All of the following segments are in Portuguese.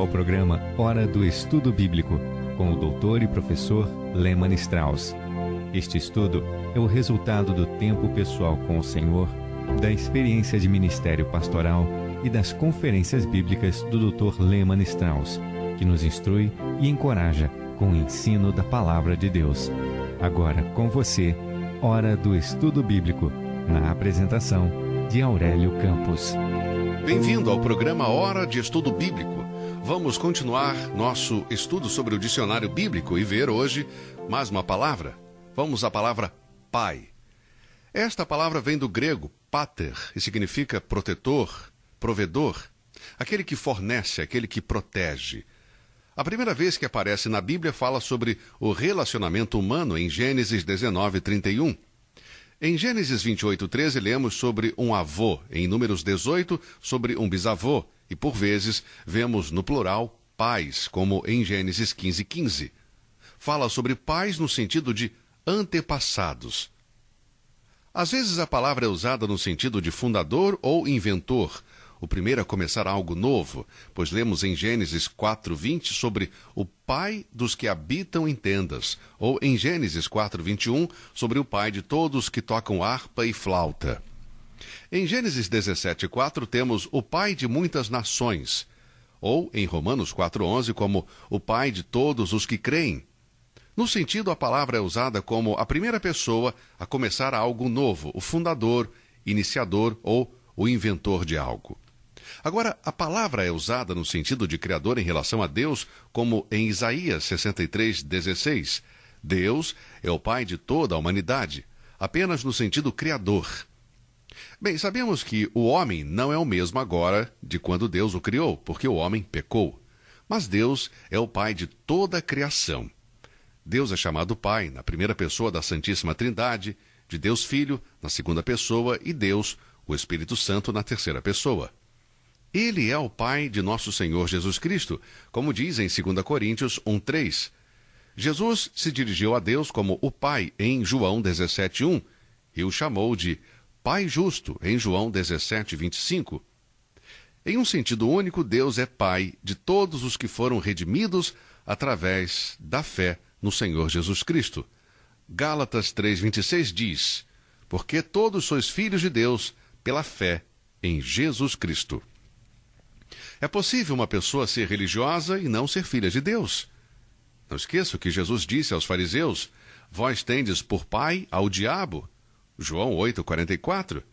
programa Hora do Estudo Bíblico, com o doutor e professor Lehmann Strauss. Este estudo é o resultado do tempo pessoal com o Senhor, da experiência de ministério pastoral e das conferências bíblicas do Dr. Lehmann Strauss, que nos instrui e encoraja com o ensino da Palavra de Deus. Agora com você, Hora do Estudo Bíblico, na apresentação de Aurélio Campos. Bem-vindo ao programa Hora de Estudo Bíblico. Vamos continuar nosso estudo sobre o dicionário bíblico e ver hoje mais uma palavra. Vamos à palavra pai. Esta palavra vem do grego pater e significa protetor, provedor, aquele que fornece, aquele que protege. A primeira vez que aparece na Bíblia fala sobre o relacionamento humano em Gênesis 19:31. Em Gênesis 28:13 lemos sobre um avô, em Números 18 sobre um bisavô, e por vezes vemos no plural pais, como em Gênesis 15:15. Fala sobre pais no sentido de antepassados. Às vezes a palavra é usada no sentido de fundador ou inventor, o primeiro a começar algo novo, pois lemos em Gênesis 4:20 sobre o pai dos que habitam em tendas, ou em Gênesis 4:21 sobre o pai de todos que tocam harpa e flauta. Em Gênesis 17:4 temos o pai de muitas nações, ou em Romanos 4:11 como o pai de todos os que creem. No sentido, a palavra é usada como a primeira pessoa a começar algo novo, o fundador, iniciador ou o inventor de algo. Agora, a palavra é usada no sentido de criador em relação a Deus, como em Isaías 63:16. Deus é o pai de toda a humanidade, apenas no sentido criador. Bem, sabemos que o homem não é o mesmo agora de quando Deus o criou, porque o homem pecou. Mas Deus é o pai de toda a criação. Deus é chamado Pai na primeira pessoa da Santíssima Trindade, de Deus Filho na segunda pessoa e Deus, o Espírito Santo, na terceira pessoa. Ele é o Pai de nosso Senhor Jesus Cristo, como diz em 2 Coríntios 1:3. Jesus se dirigiu a Deus como o Pai em João 17:1 e o chamou de Pai Justo em João 17:25. Em um sentido único, Deus é Pai de todos os que foram redimidos através da fé no Senhor Jesus Cristo. Gálatas 3:26 diz: porque todos sois filhos de Deus pela fé em Jesus Cristo. É possível uma pessoa ser religiosa e não ser filha de Deus. Não esqueça o que Jesus disse aos fariseus: vós tendes por pai ao diabo. João 8:44.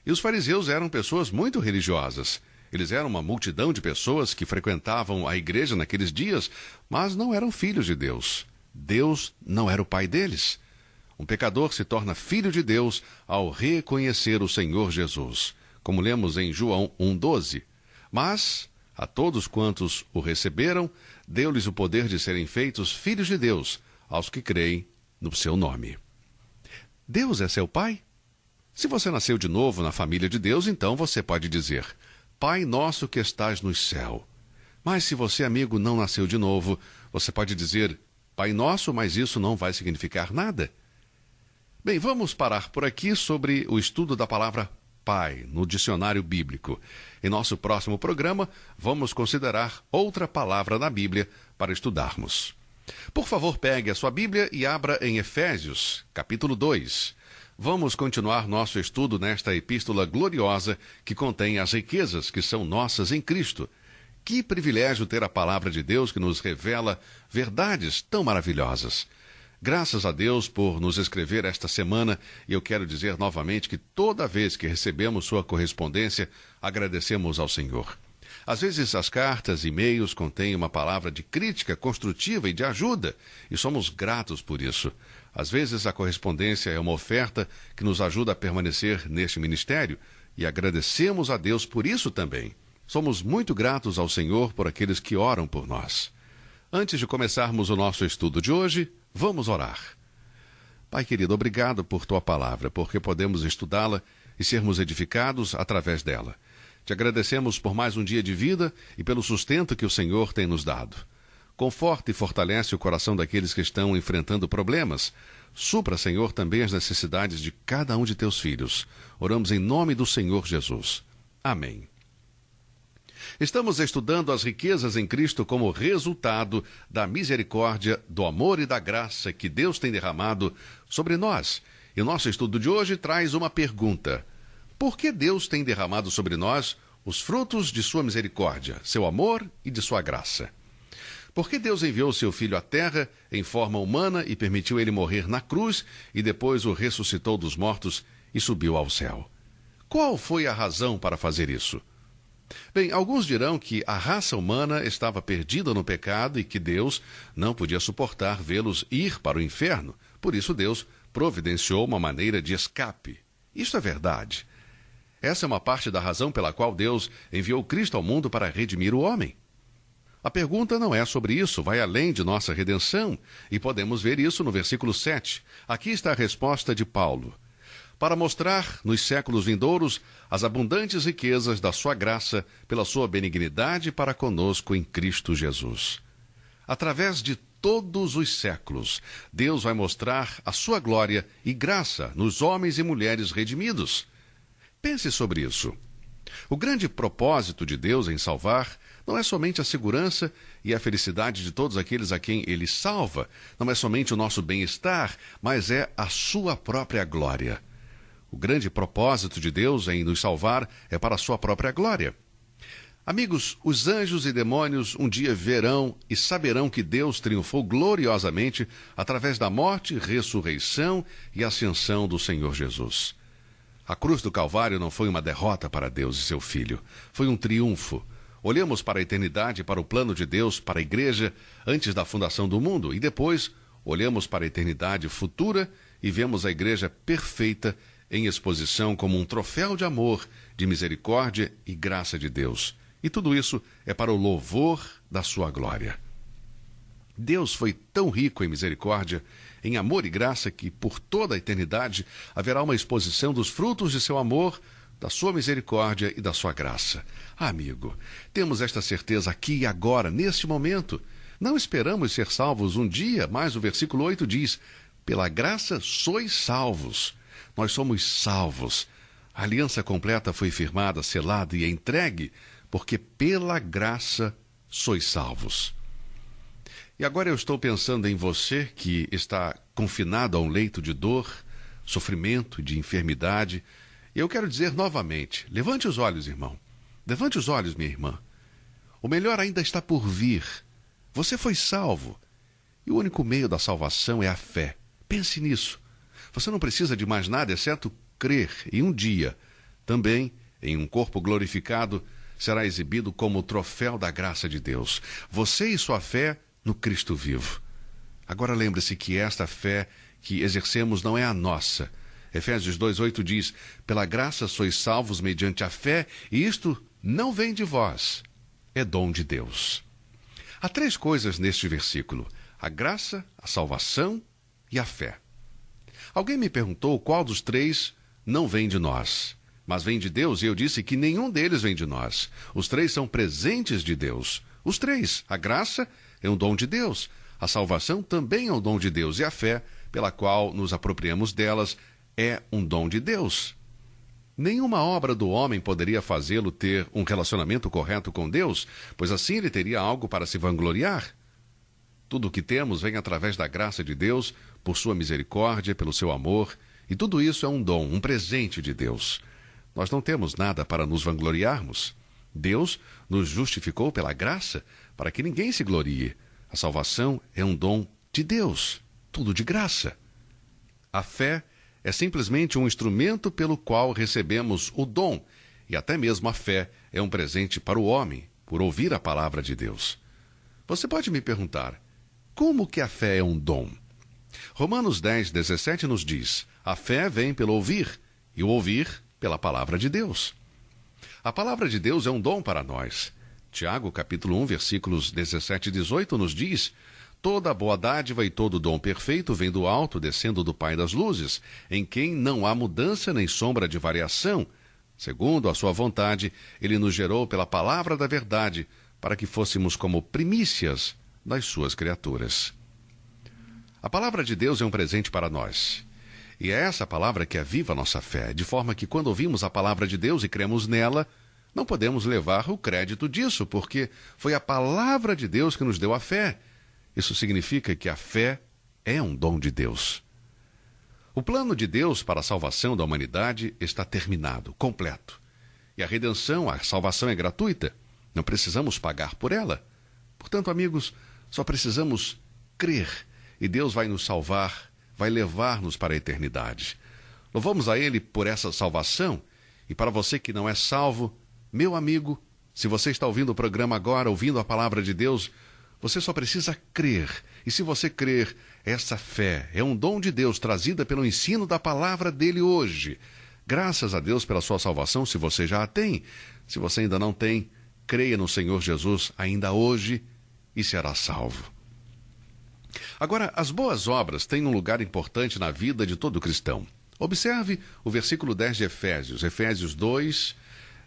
E os fariseus eram pessoas muito religiosas. Eles eram uma multidão de pessoas que frequentavam a igreja naqueles dias, mas não eram filhos de Deus. Deus não era o pai deles. Um pecador se torna filho de Deus ao reconhecer o Senhor Jesus, como lemos em João 1:12. Mas, a todos quantos o receberam, deu-lhes o poder de serem feitos filhos de Deus, aos que creem no seu nome. Deus é seu pai? Se você nasceu de novo na família de Deus, então você pode dizer: Pai nosso que estás no céu. Mas se você, amigo, não nasceu de novo, você pode dizer Pai nosso, mas isso não vai significar nada. Bem, vamos parar por aqui sobre o estudo da palavra pai no dicionário bíblico. Em nosso próximo programa, vamos considerar outra palavra na Bíblia para estudarmos. Por favor, pegue a sua Bíblia e abra em Efésios, capítulo 2. Vamos continuar nosso estudo nesta epístola gloriosa que contém as riquezas que são nossas em Cristo. Que privilégio ter a palavra de Deus que nos revela verdades tão maravilhosas. Graças a Deus por nos escrever esta semana, e eu quero dizer novamente que toda vez que recebemos sua correspondência, agradecemos ao Senhor. Às vezes as cartas e e-mails contêm uma palavra de crítica construtiva e de ajuda, e somos gratos por isso. Às vezes a correspondência é uma oferta que nos ajuda a permanecer neste ministério, e agradecemos a Deus por isso também. Somos muito gratos ao Senhor por aqueles que oram por nós. Antes de começarmos o nosso estudo de hoje, vamos orar. Pai querido, obrigado por tua palavra, porque podemos estudá-la e sermos edificados através dela. Te agradecemos por mais um dia de vida e pelo sustento que o Senhor tem nos dado. Conforta e fortalece o coração daqueles que estão enfrentando problemas. Supra, Senhor, também as necessidades de cada um de teus filhos. Oramos em nome do Senhor Jesus. Amém. Estamos estudando as riquezas em Cristo como resultado da misericórdia, do amor e da graça que Deus tem derramado sobre nós. E o nosso estudo de hoje traz uma pergunta: por que Deus tem derramado sobre nós os frutos de sua misericórdia, seu amor e de sua graça? Por que Deus enviou seu Filho à Terra em forma humana e permitiu ele morrer na cruz e depois o ressuscitou dos mortos e subiu ao céu? Qual foi a razão para fazer isso? Bem, alguns dirão que a raça humana estava perdida no pecado e que Deus não podia suportar vê-los ir para o inferno. Por isso Deus providenciou uma maneira de escape. Isso é verdade. Essa é uma parte da razão pela qual Deus enviou Cristo ao mundo para redimir o homem. A pergunta não é sobre isso, vai além de nossa redenção, e podemos ver isso no versículo 7. Aqui está a resposta de Paulo: para mostrar nos séculos vindouros as abundantes riquezas da sua graça pela sua benignidade para conosco em Cristo Jesus. Através de todos os séculos, Deus vai mostrar a sua glória e graça nos homens e mulheres redimidos. Pense sobre isso. O grande propósito de Deus em salvar não é somente a segurança e a felicidade de todos aqueles a quem Ele salva, não é somente o nosso bem-estar, mas é a sua própria glória. O grande propósito de Deus em nos salvar é para a sua própria glória. Amigos, os anjos e demônios um dia verão e saberão que Deus triunfou gloriosamente através da morte, ressurreição e ascensão do Senhor Jesus. A cruz do Calvário não foi uma derrota para Deus e seu Filho, foi um triunfo. Olhemos para a eternidade, para o plano de Deus, para a igreja, antes da fundação do mundo, e depois olhamos para a eternidade futura e vemos a igreja perfeita em exposição como um troféu de amor, de misericórdia e graça de Deus. E tudo isso é para o louvor da sua glória. Deus foi tão rico em misericórdia, em amor e graça, que por toda a eternidade haverá uma exposição dos frutos de seu amor, da sua misericórdia e da sua graça. Amigo, temos esta certeza aqui e agora, neste momento. Não esperamos ser salvos um dia, mas o versículo 8 diz: pela graça sois salvos. Nós somos salvos. A aliança completa foi firmada, selada e entregue, porque pela graça sois salvos. E agora eu estou pensando em você que está confinado a um leito de dor, sofrimento, de enfermidade. E eu quero dizer novamente: levante os olhos, irmão. Levante os olhos, minha irmã. O melhor ainda está por vir. Você foi salvo. E o único meio da salvação é a fé. Pense nisso. Você não precisa de mais nada exceto crer, e um dia, também, em um corpo glorificado, será exibido como o troféu da graça de Deus. Você e sua fé no Cristo vivo. Agora lembre-se que esta fé que exercemos não é a nossa. Efésios 2:8 diz: pela graça sois salvos mediante a fé, e isto não vem de vós, é dom de Deus. Há três coisas neste versículo: a graça, a salvação e a fé. Alguém me perguntou qual dos três não vem de nós, mas vem de Deus, e eu disse que nenhum deles vem de nós. Os três são presentes de Deus. Os três. A graça é um dom de Deus, a salvação também é um dom de Deus, e a fé, pela qual nos apropriamos delas, é um dom de Deus. Nenhuma obra do homem poderia fazê-lo ter um relacionamento correto com Deus, pois assim ele teria algo para se vangloriar. Tudo o que temos vem através da graça de Deus, por sua misericórdia, pelo seu amor, e tudo isso é um dom, um presente de Deus. Nós não temos nada para nos vangloriarmos. Deus nos justificou pela graça, para que ninguém se glorie. A salvação é um dom de Deus, tudo de graça. A fé é simplesmente um instrumento pelo qual recebemos o dom, e até mesmo a fé é um presente para o homem, por ouvir a palavra de Deus. Você pode me perguntar: como que a fé é um dom? Romanos 10:17 nos diz: a fé vem pelo ouvir, e o ouvir pela palavra de Deus. A palavra de Deus é um dom para nós. Tiago, capítulo 1, versículos 17 e 18 nos diz: toda boa dádiva e todo dom perfeito vem do alto, descendo do Pai das luzes, em quem não há mudança nem sombra de variação. Segundo a sua vontade, ele nos gerou pela palavra da verdade, para que fôssemos como primícias das suas criaturas. A palavra de Deus é um presente para nós. E é essa palavra que aviva a nossa fé, de forma que quando ouvimos a palavra de Deus e cremos nela, não podemos levar o crédito disso, porque foi a palavra de Deus que nos deu a fé. Isso significa que a fé é um dom de Deus. O plano de Deus para a salvação da humanidade está terminado, completo. E a redenção, a salvação é gratuita. Não precisamos pagar por ela. Portanto, amigos, só precisamos crer. E Deus vai nos salvar, vai levar-nos para a eternidade. Louvamos a Ele por essa salvação. E para você que não é salvo, meu amigo, se você está ouvindo o programa agora, ouvindo a palavra de Deus, você só precisa crer. E se você crer, essa fé é um dom de Deus trazida pelo ensino da palavra dele hoje. Graças a Deus pela sua salvação, se você já a tem. Se você ainda não tem, creia no Senhor Jesus ainda hoje e será salvo. Agora, as boas obras têm um lugar importante na vida de todo cristão. Observe o versículo 10 de Efésios, Efésios 2,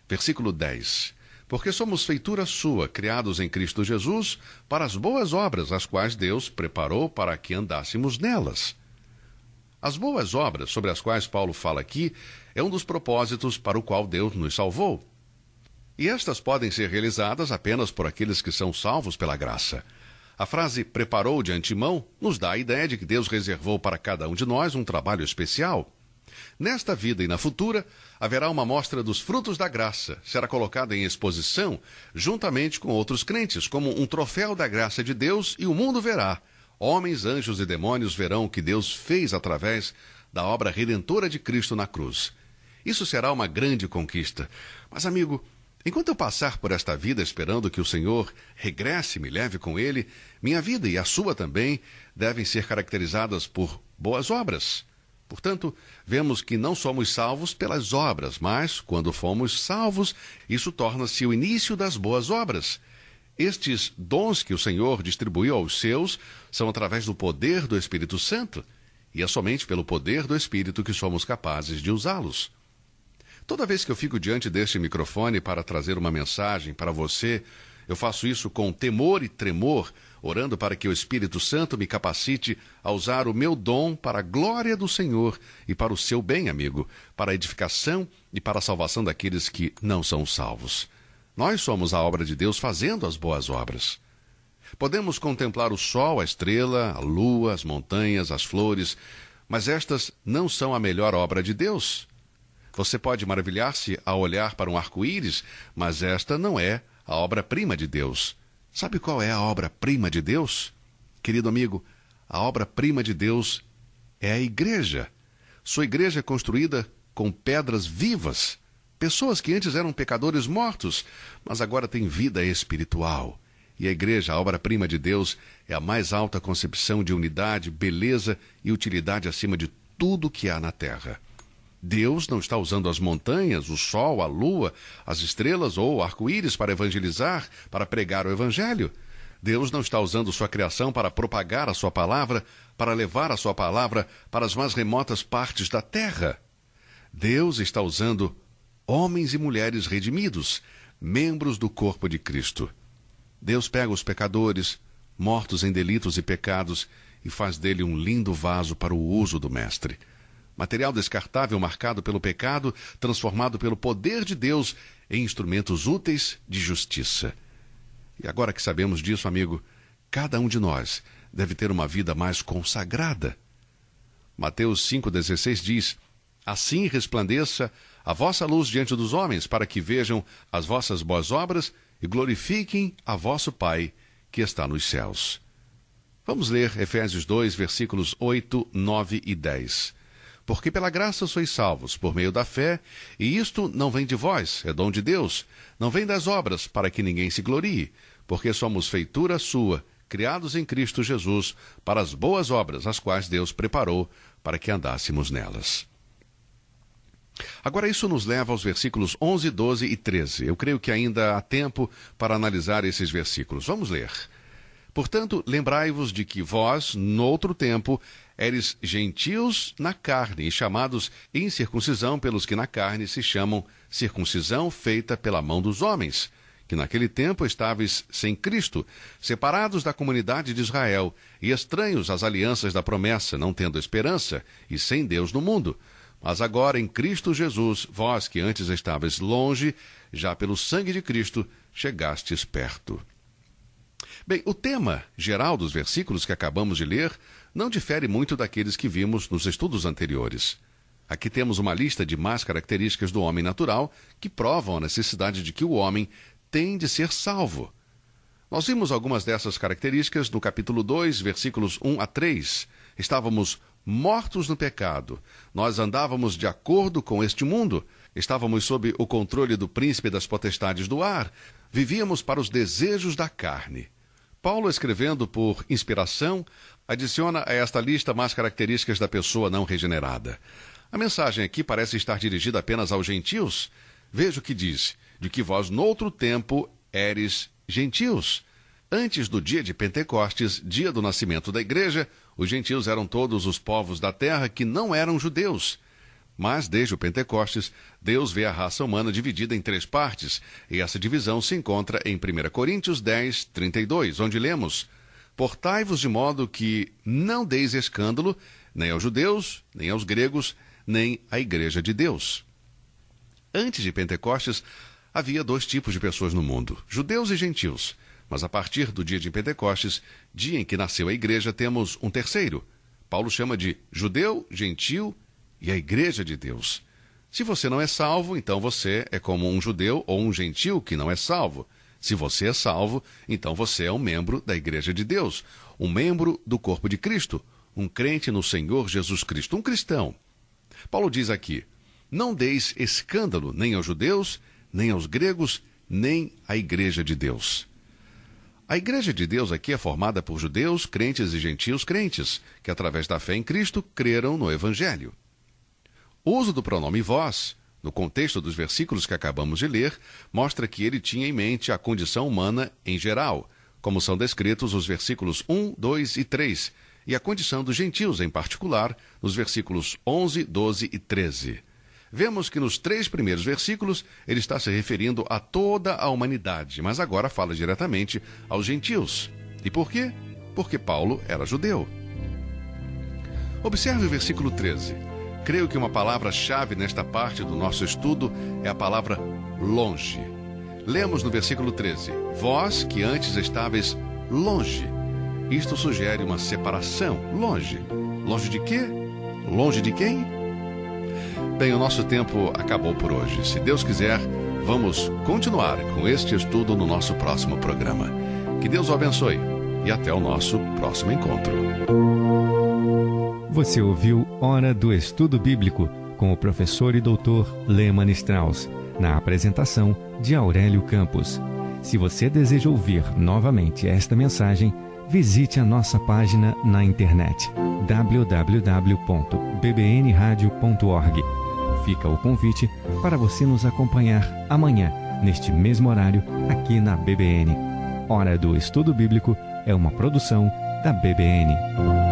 versículo 10. Porque somos feitura sua, criados em Cristo Jesus, para as boas obras, as quais Deus preparou para que andássemos nelas. As boas obras, sobre as quais Paulo fala aqui, é um dos propósitos para o qual Deus nos salvou. E estas podem ser realizadas apenas por aqueles que são salvos pela graça. A frase preparou de antemão nos dá a ideia de que Deus reservou para cada um de nós um trabalho especial. Nesta vida e na futura, haverá uma mostra dos frutos da graça. Será colocada em exposição, juntamente com outros crentes, como um troféu da graça de Deus, e o mundo verá. Homens, anjos e demônios verão o que Deus fez através da obra redentora de Cristo na cruz. Isso será uma grande conquista. Mas, amigo, enquanto eu passar por esta vida esperando que o Senhor regresse e me leve com Ele, minha vida e a sua também devem ser caracterizadas por boas obras. Portanto, vemos que não somos salvos pelas obras, mas, quando fomos salvos, isso torna-se o início das boas obras. Estes dons que o Senhor distribuiu aos seus são através do poder do Espírito Santo, e é somente pelo poder do Espírito que somos capazes de usá-los. Toda vez que eu fico diante deste microfone para trazer uma mensagem para você, eu faço isso com temor e tremor, orando para que o Espírito Santo me capacite a usar o meu dom para a glória do Senhor e para o seu bem, amigo, para a edificação e para a salvação daqueles que não são salvos. Nós somos a obra de Deus fazendo as boas obras. Podemos contemplar o sol, a estrela, a lua, as montanhas, as flores, mas estas não são a melhor obra de Deus. Você pode maravilhar-se ao olhar para um arco-íris, mas esta não é a obra-prima de Deus. Sabe qual é a obra-prima de Deus? Querido amigo, a obra-prima de Deus é a igreja. Sua igreja é construída com pedras vivas. Pessoas que antes eram pecadores mortos, mas agora têm vida espiritual. E a igreja, a obra-prima de Deus, é a mais alta concepção de unidade, beleza e utilidade acima de tudo que há na terra. Deus não está usando as montanhas, o sol, a lua, as estrelas ou o arco-íris para evangelizar, para pregar o evangelho. Deus não está usando sua criação para propagar a sua palavra, para levar a sua palavra para as mais remotas partes da terra. Deus está usando homens e mulheres redimidos, membros do corpo de Cristo. Deus pega os pecadores, mortos em delitos e pecados, e faz dele um lindo vaso para o uso do Mestre. Material descartável marcado pelo pecado, transformado pelo poder de Deus em instrumentos úteis de justiça. E agora que sabemos disso, amigo, cada um de nós deve ter uma vida mais consagrada. Mateus 5,16 diz: Assim resplandeça a vossa luz diante dos homens, para que vejam as vossas boas obras e glorifiquem a vosso Pai que está nos céus. Vamos ler Efésios 2, versículos 8, 9 e 10. Porque pela graça sois salvos, por meio da fé, e isto não vem de vós, é dom de Deus, não vem das obras, para que ninguém se glorie, porque somos feitura sua, criados em Cristo Jesus, para as boas obras, as quais Deus preparou para que andássemos nelas. Agora isso nos leva aos versículos 11, 12 e 13. Eu creio que ainda há tempo para analisar esses versículos. Vamos ler. Portanto, lembrai-vos de que vós, noutro tempo, eres gentios na carne e chamados incircuncisão pelos que na carne se chamam circuncisão feita pela mão dos homens, que naquele tempo estáveis sem Cristo, separados da comunidade de Israel e estranhos às alianças da promessa, não tendo esperança e sem Deus no mundo. Mas agora, em Cristo Jesus, vós que antes estáveis longe, já pelo sangue de Cristo chegastes perto. Bem, o tema geral dos versículos que acabamos de ler não difere muito daqueles que vimos nos estudos anteriores. Aqui temos uma lista de más características do homem natural que provam a necessidade de que o homem tem de ser salvo. Nós vimos algumas dessas características no capítulo 2, versículos 1 a 3. Estávamos mortos no pecado. Nós andávamos de acordo com este mundo. Estávamos sob o controle do príncipe das potestades do ar. Vivíamos para os desejos da carne. Paulo, escrevendo por inspiração, adiciona a esta lista mais características da pessoa não regenerada. A mensagem aqui parece estar dirigida apenas aos gentios. Veja o que diz: de que vós noutro tempo éres gentios. Antes do dia de Pentecostes, dia do nascimento da igreja, os gentios eram todos os povos da terra que não eram judeus. Mas, desde o Pentecostes, Deus vê a raça humana dividida em 3 partes, e essa divisão se encontra em 1 Coríntios 10, 32, onde lemos: Portai-vos de modo que não deis escândalo, nem aos judeus, nem aos gregos, nem à igreja de Deus. Antes de Pentecostes, havia 2 tipos de pessoas no mundo, judeus e gentios. Mas a partir do dia de Pentecostes, dia em que nasceu a igreja, temos um terceiro. Paulo chama de judeu, gentil e a igreja de Deus. Se você não é salvo, então você é como um judeu ou um gentil que não é salvo. Se você é salvo, então você é um membro da igreja de Deus, um membro do corpo de Cristo, um crente no Senhor Jesus Cristo, um cristão. Paulo diz aqui: não deis escândalo nem aos judeus, nem aos gregos, nem à igreja de Deus. A igreja de Deus aqui é formada por judeus, crentes e gentios crentes, que através da fé em Cristo creram no Evangelho. O uso do pronome vós, no contexto dos versículos que acabamos de ler, mostra que ele tinha em mente a condição humana em geral, como são descritos os versículos 1, 2 e 3, e a condição dos gentios em particular, nos versículos 11, 12 e 13. Vemos que nos 3 primeiros versículos ele está se referindo a toda a humanidade, mas agora fala diretamente aos gentios. E por quê? Porque Paulo era judeu. Observe o versículo 13. Creio que uma palavra-chave nesta parte do nosso estudo é a palavra longe. Lemos no versículo 13: Vós que antes estáveis longe. Isto sugere uma separação, longe. Longe de quê? Longe de quem? Bem, o nosso tempo acabou por hoje. Se Deus quiser, vamos continuar com este estudo no nosso próximo programa. Que Deus o abençoe e até o nosso próximo encontro. Você ouviu Hora do Estudo Bíblico com o professor e doutor Lehmann Strauss, na apresentação de Aurélio Campos. Se você deseja ouvir novamente esta mensagem, visite a nossa página na internet www.bbnradio.org. Fica o convite para você nos acompanhar amanhã, neste mesmo horário, aqui na BBN. Hora do Estudo Bíblico é uma produção da BBN.